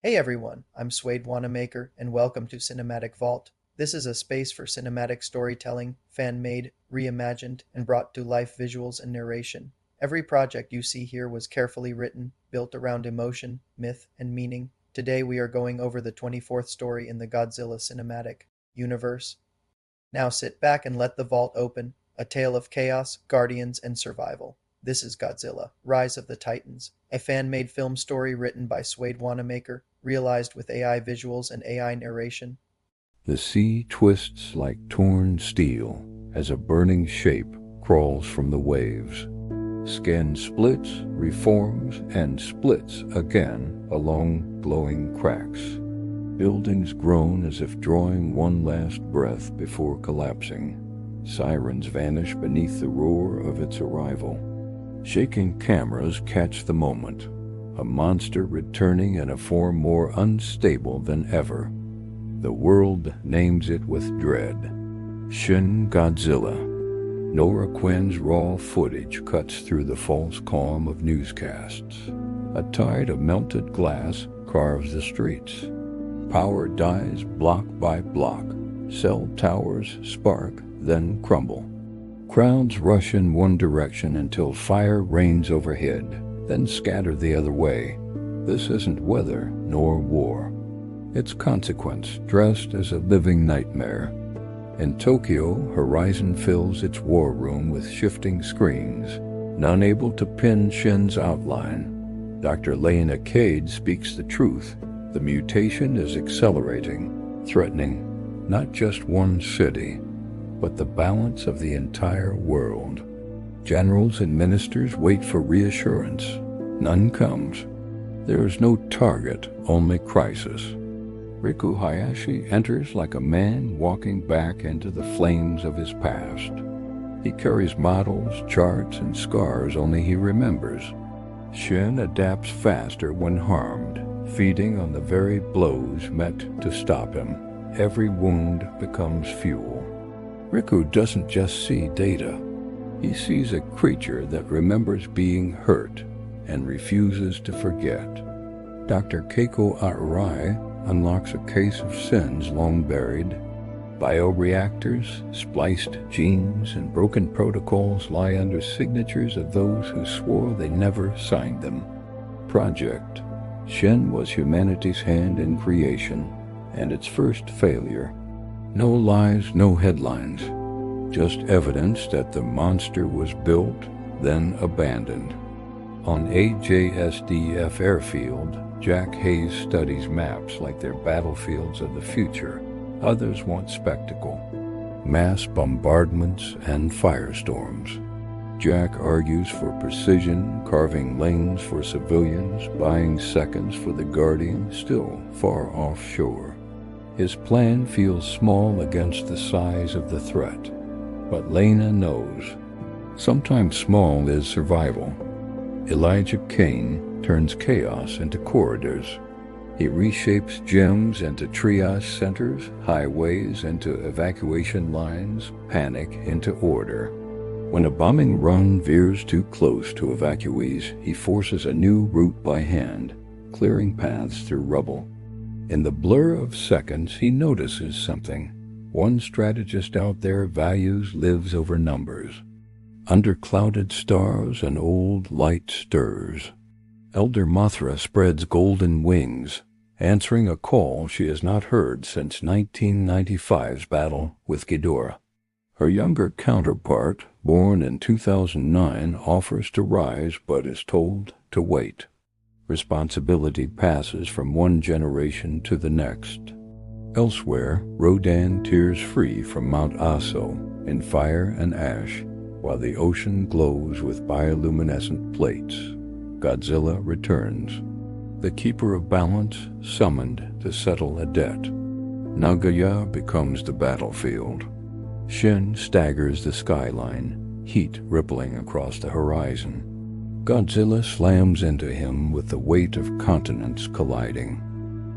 Hey everyone, I'm Suede Wanamaker, and welcome to Cinematic Vault. This is a space for cinematic storytelling, fan-made, reimagined, and brought to life visuals and narration. Every project you see here was carefully written, built around emotion, myth, and meaning. Today we are going over the 24th story in the Godzilla Cinematic Universe. Now sit back and let the vault open, a tale of chaos, guardians, and survival. This is Godzilla, Rise of the Titans, a fan-made film story written by Suede Wanamaker, realized with AI visuals and AI narration. The sea twists like torn steel as a burning shape crawls from the waves. Skin splits, reforms, and splits again along glowing cracks. Buildings groan as if drawing one last breath before collapsing. Sirens vanish beneath the roar of its arrival. Shaking cameras catch the moment, a monster returning in a form more unstable than ever. The world names it with dread. Shin Godzilla. Nora Quinn's raw footage cuts through the false calm of newscasts. A tide of melted glass carves the streets. Power dies block by block. Cell towers spark, then crumble. Crowds rush in one direction until fire rains overhead, then scatter the other way. This isn't weather nor war. It's consequence dressed as a living nightmare. In Tokyo, Horizon fills its war room with shifting screens, none able to pin Shin's outline. Dr. Leina Kaede speaks the truth. The mutation is accelerating, threatening not just one city, but the balance of the entire world. Generals and ministers wait for reassurance. None comes. There is no target, only crisis. Riku Hayashi enters like a man walking back into the flames of his past. He carries models, charts, and scars only he remembers. Shin adapts faster when harmed, feeding on the very blows meant to stop him. Every wound becomes fuel. Riku doesn't just see data. He sees a creature that remembers being hurt and refuses to forget. Dr. Keiko Arai unlocks a case of sins long buried. Bioreactors, spliced genes, and broken protocols lie under signatures of those who swore they never signed them. Project Shin was humanity's hand in creation, and its first failure. No lies, no headlines, just evidence that the monster was built, then abandoned. On AJSDF airfield, Jack Hayes studies maps like they're battlefields of the future. Others want spectacle, mass bombardments and firestorms. Jack argues for precision, carving lanes for civilians, buying seconds for the Guardian, still far offshore. His plan feels small against the size of the threat, but Leina knows. Sometimes small is survival. Elijah Cain turns chaos into corridors. He reshapes gyms into triage centers, highways into evacuation lines, panic into order. When a bombing run veers too close to evacuees, he forces a new route by hand, clearing paths through rubble. In the blur of seconds, he notices something. One strategist out there values lives over numbers. Under clouded stars, an old light stirs. Elder Mothra spreads golden wings, answering a call she has not heard since 1995's battle with Ghidorah. Her younger counterpart, born in 2009, offers to rise but is told to wait. Responsibility passes from one generation to the next. Elsewhere, Rodan tears free from Mount Aso in fire and ash, while the ocean glows with bioluminescent plates. Godzilla returns. The Keeper of Balance summoned to settle a debt. Nagoya becomes the battlefield. Shin staggers the skyline, heat rippling across the horizon. Godzilla slams into him with the weight of continents colliding.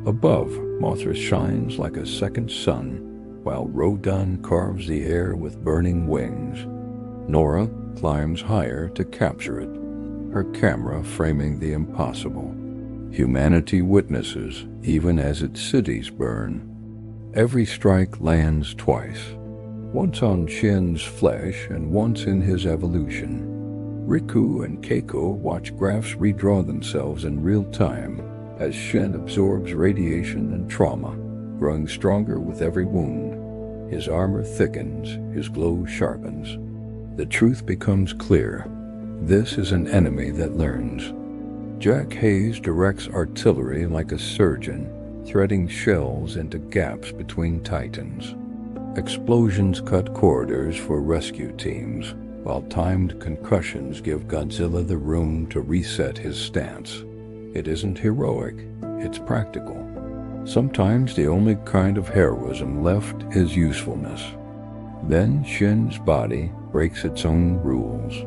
Above, Mothra shines like a second sun, while Rodan carves the air with burning wings. Nora climbs higher to capture it, her camera framing the impossible. Humanity witnesses even as its cities burn. Every strike lands twice, once on Shin's flesh and once in his evolution. Riku and Keiko watch graphs redraw themselves in real time as Shin absorbs radiation and trauma, growing stronger with every wound. His armor thickens, his glow sharpens. The truth becomes clear. This is an enemy that learns. Jack Hayes directs artillery like a surgeon, threading shells into gaps between titans. Explosions cut corridors for rescue teams, while timed concussions give Godzilla the room to reset his stance. It isn't heroic, it's practical. Sometimes the only kind of heroism left is usefulness. Then Shin's body breaks its own rules.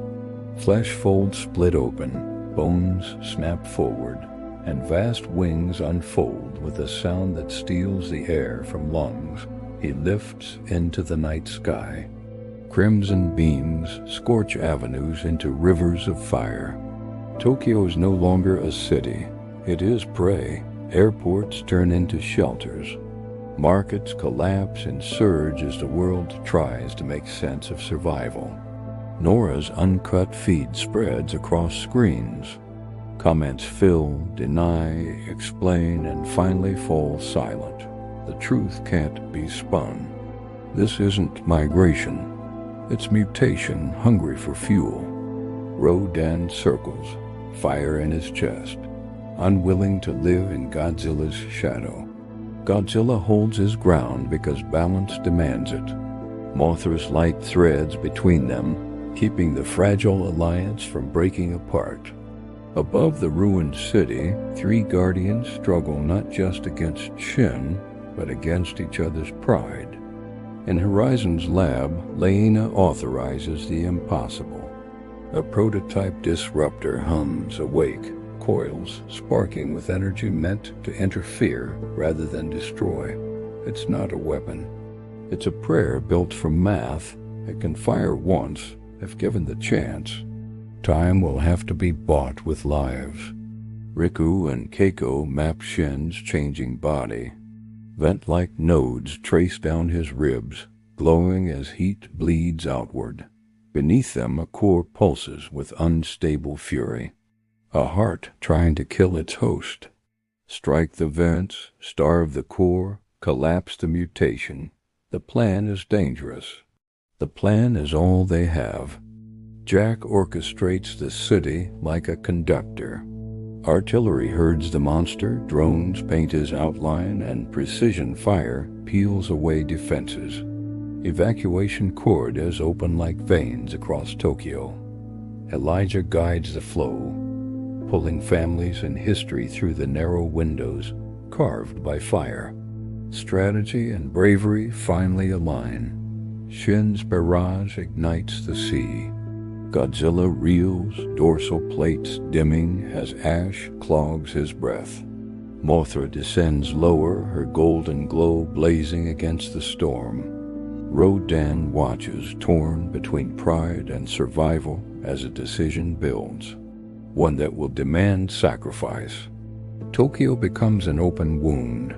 Flesh folds split open, bones snap forward, and vast wings unfold with a sound that steals the air from lungs. He lifts into the night sky. Crimson beams scorch avenues into rivers of fire. Tokyo is no longer a city. It is prey. Airports turn into shelters. Markets collapse and surge as the world tries to make sense of survival. Nora's uncut feed spreads across screens. Comments fill, deny, explain, and finally fall silent. The truth can't be spun. This isn't migration. It's mutation hungry for fuel. Rodan circles, fire in his chest, unwilling to live in Godzilla's shadow. Godzilla holds his ground because balance demands it. Mothra's light threads between them, keeping the fragile alliance from breaking apart. Above the ruined city, three guardians struggle not just against Shin, but against each other's pride. In Horizon's lab, Leina authorizes the impossible. A prototype disruptor hums awake, coils sparking with energy meant to interfere rather than destroy. It's not a weapon. It's a prayer built from math. It can fire once, if given the chance. Time will have to be bought with lives. Riku and Keiko map Shin's changing body. Vent-like nodes trace down his ribs, glowing as heat bleeds outward. Beneath them a core pulses with unstable fury. A heart trying to kill its host. Strike the vents, starve the core, collapse the mutation. The plan is dangerous. The plan is all they have. Jack orchestrates the city like a conductor. Artillery herds the monster, drones paint his outline, and precision fire peels away defenses. Evacuation corridors open like veins across Tokyo. Elijah guides the flow, pulling families and history through the narrow windows carved by fire. Strategy and bravery finally align. Shin's barrage ignites the sea. Godzilla reels, dorsal plates dimming as ash clogs his breath. Mothra descends lower, her golden glow blazing against the storm. Rodan watches, torn between pride and survival as a decision builds, one that will demand sacrifice. Tokyo becomes an open wound.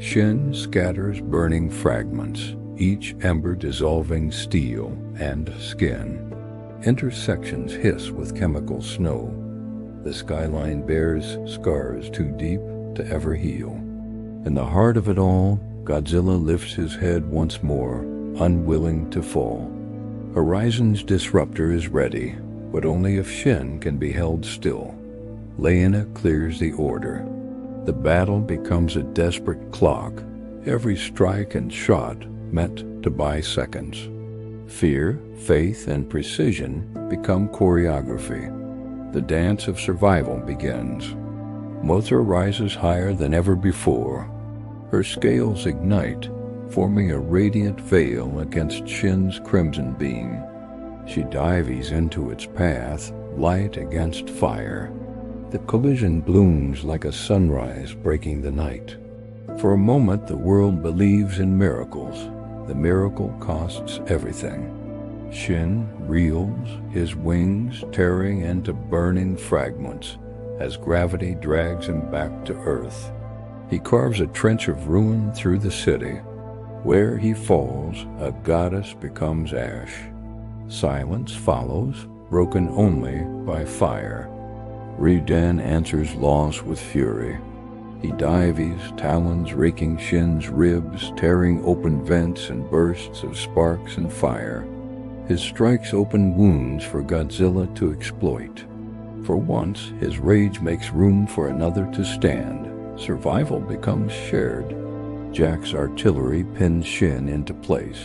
Shin scatters burning fragments, each ember dissolving steel and skin. Intersections hiss with chemical snow. The skyline bears scars too deep to ever heal. In the heart of it all, Godzilla lifts his head once more, unwilling to fall. Horizon's disruptor is ready, but only if Shin can be held still. Leina clears the order. The battle becomes a desperate clock, every strike and shot meant to buy seconds. Fear, faith, and precision become choreography. The dance of survival begins. Mothra rises higher than ever before. Her scales ignite, forming a radiant veil against Shin's crimson beam. She dives into its path, light against fire. The collision blooms like a sunrise breaking the night. For a moment the world believes in miracles. The miracle costs everything. Shin reels, his wings tearing into burning fragments, as gravity drags him back to Earth. He carves a trench of ruin through the city. Where he falls, a goddess becomes ash. Silence follows, broken only by fire. Rodan answers loss with fury. He dives, talons raking Shin's ribs, tearing open vents and bursts of sparks and fire. His strikes open wounds for Godzilla to exploit. For once, his rage makes room for another to stand. Survival becomes shared. Jack's artillery pins Shin into place.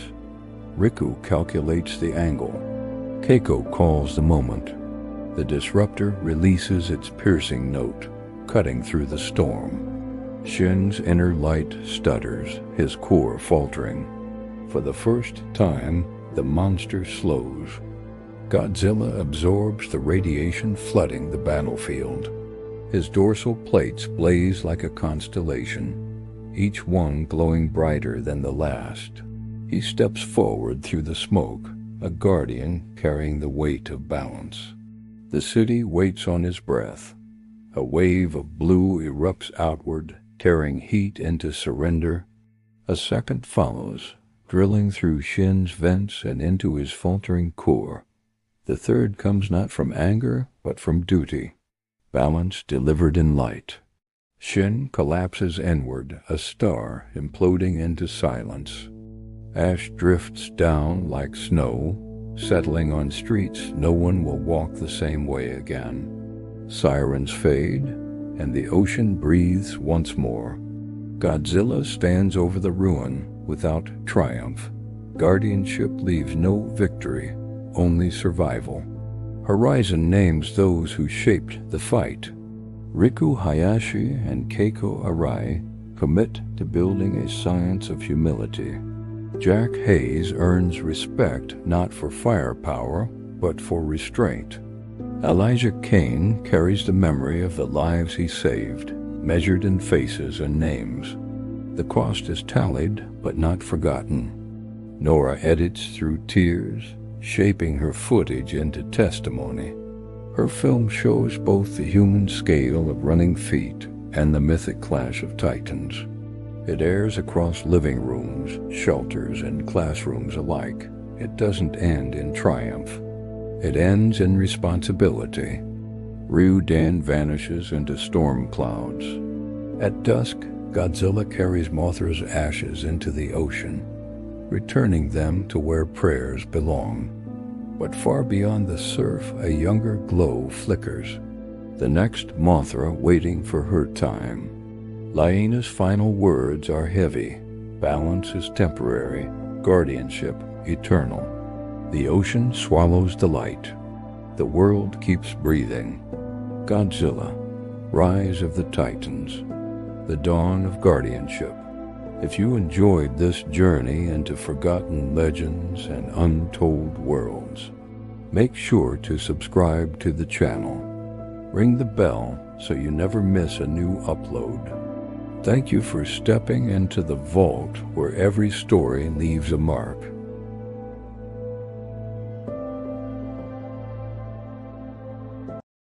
Riku calculates the angle. Keiko calls the moment. The disruptor releases its piercing note, cutting through the storm. Shin's inner light stutters, his core faltering. For the first time, the monster slows. Godzilla absorbs the radiation flooding the battlefield. His dorsal plates blaze like a constellation, each one glowing brighter than the last. He steps forward through the smoke, a guardian carrying the weight of balance. The city waits on his breath. A wave of blue erupts outward, tearing heat into surrender. A second follows, drilling through Shin's vents and into his faltering core. The third comes not from anger, but from duty. Balance delivered in light. Shin collapses inward, a star imploding into silence. Ash drifts down like snow, settling on streets no one will walk the same way again. Sirens fade, and the ocean breathes once more. Godzilla stands over the ruin without triumph. Guardianship leaves no victory, only survival. Horizon names those who shaped the fight. Riku Hayashi and Keiko Arai commit to building a science of humility. Jack Hayes earns respect not for firepower, but for restraint. Elijah Cain carries the memory of the lives he saved, measured in faces and names. The cost is tallied, but not forgotten. Nora edits through tears, shaping her footage into testimony. Her film shows both the human scale of running feet and the mythic clash of titans. It airs across living rooms, shelters, and classrooms alike. It doesn't end in triumph. It ends in responsibility. Rodan vanishes into storm clouds. At dusk, Godzilla carries Mothra's ashes into the ocean, returning them to where prayers belong. But far beyond the surf, a younger glow flickers. The next Mothra waiting for her time. Leina's final words are heavy. Balance is temporary, guardianship eternal. The ocean swallows the light. The world keeps breathing. Godzilla, Rise of the Titans, the dawn of guardianship. If you enjoyed this journey into forgotten legends and untold worlds, make sure to subscribe to the channel. Ring the bell so you never miss a new upload. Thank you for stepping into the vault where every story leaves a mark.